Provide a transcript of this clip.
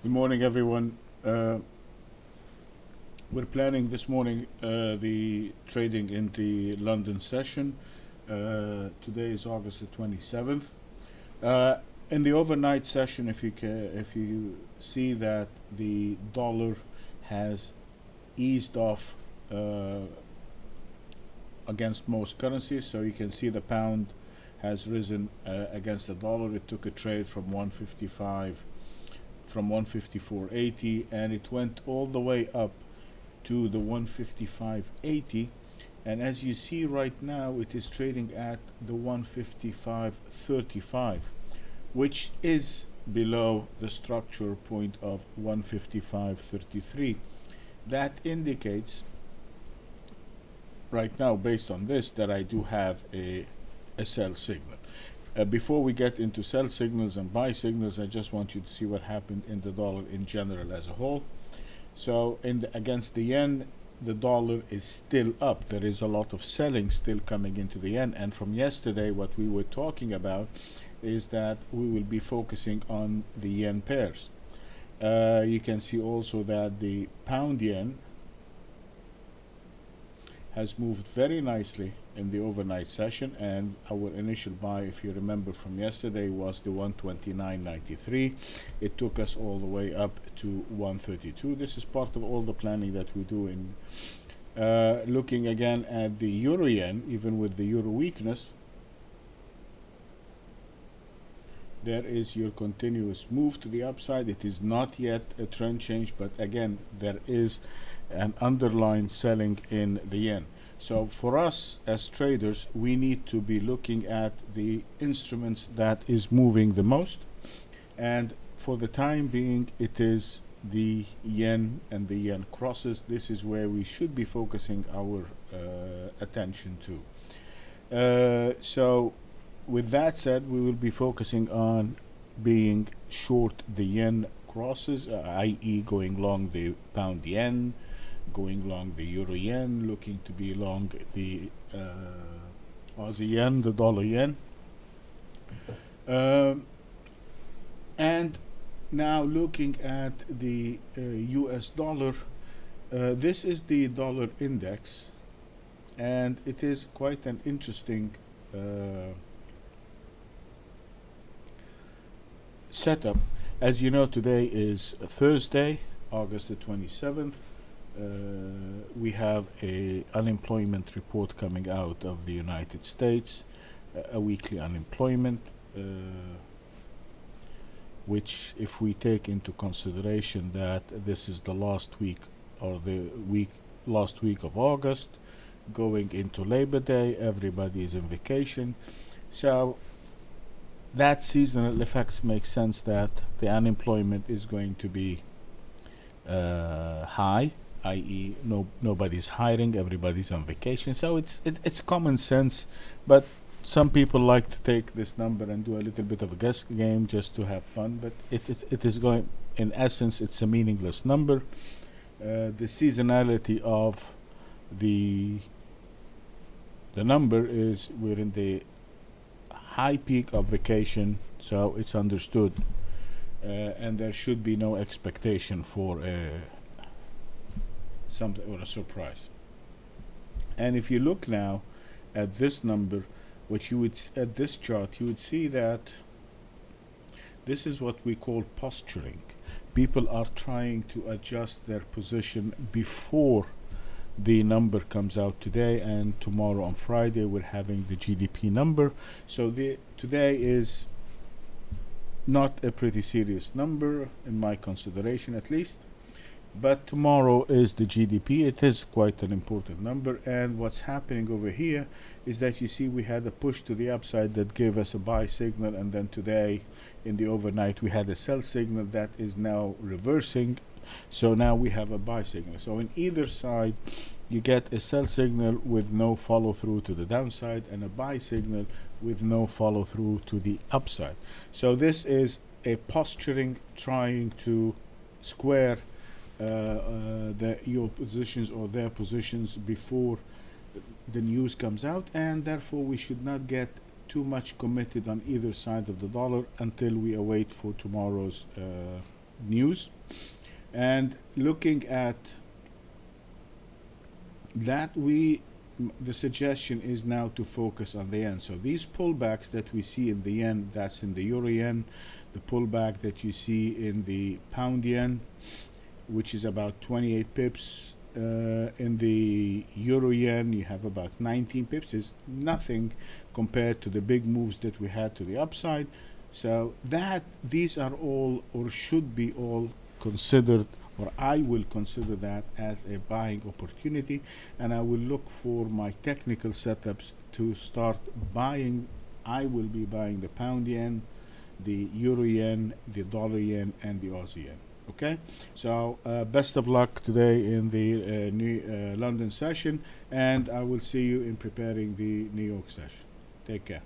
Good morning, everyone. We're planning this morning the trading in the London session. Today is August the 27th. In the overnight session, if you see that the dollar has eased off against most currencies, so you can see the pound has risen against the dollar. It took a trade from 154.80, and it went all the way up to the 155.80, and as you see right now it is trading at the 155.35, which is below the structure point of 155.33. That indicates right now, based on this, that I do have a sell signal. Before we get into sell signals and buy signals, I just want you to see what happened in the dollar in general as a whole. So against the yen, the dollar is still up. There is a lot of selling still coming into the yen, and from yesterday what we were talking about is that we will be focusing on the yen pairs. You can see also that the pound yen has moved very nicely in the overnight session, and our initial buy, if you remember from yesterday, was the 129.93. It took us all the way up to 132. This is part of all the planning that we do in looking again at the euro yen. Even with the euro weakness, there is your continuous move to the upside. It is not yet a trend change, but again there is an underlying selling in the yen. So for us as traders, we need to be looking at the instruments that is moving the most, and for the time being it is the yen and the yen crosses. This is where we should be focusing our attention to. So with that said, we will be focusing on being short the yen crosses, i.e. going long the pound yen, going long the euro yen, looking to be long the Aussie yen, the dollar yen. And now looking at the US dollar, this is the dollar index, and it is quite an interesting setup. As you know, today is Thursday, August the 27th. We have a unemployment report coming out of the United States, a weekly unemployment, which, if we take into consideration that this is the last week or last week of August, going into Labor Day, everybody is in vacation, so that seasonal effects make sense that the unemployment is going to be high, i.e. nobody's hiring, everybody's on vacation. So it's common sense, but some people like to take this number and do a little bit of a guess game just to have fun, but it is going, in essence, it's a meaningless number. The seasonality of the number is we're in the high peak of vacation, so it's understood, and there should be no expectation for something or a surprise. And if you look now at this number, what you would at this chart, you would see that this is what we call posturing. People are trying to adjust their position before the number comes out today, and tomorrow on Friday we're having the GDP number. So today is not a pretty serious number in my consideration, at least, but tomorrow is the GDP. It is quite an important number, and what's happening over here is that you see we had a push to the upside that gave us a buy signal, and then today in the overnight we had a sell signal that is now reversing. So now we have a buy signal. So in either side you get a sell signal with no follow through to the downside, and a buy signal with no follow through to the upside. So this is a posturing, trying to square your positions or their positions before the news comes out, and therefore we should not get too much committed on either side of the dollar until we await for tomorrow's news. And looking at that, the suggestion is now to focus on the yen. So these pullbacks that we see in the yen, that's in the euro yen. The pullback that you see in the pound yen, which is about 28 pips. In the euro yen, you have about 19 pips. Is nothing compared to the big moves that we had to the upside. So these are all, or should be all, considered, or I will consider that as a buying opportunity, and I will look for my technical setups to start buying. I will be buying the pound yen, the euro yen, the dollar yen, and the Aussie yen. Okay, so best of luck today in the London session, and I will see you in preparing the New York session. Take care.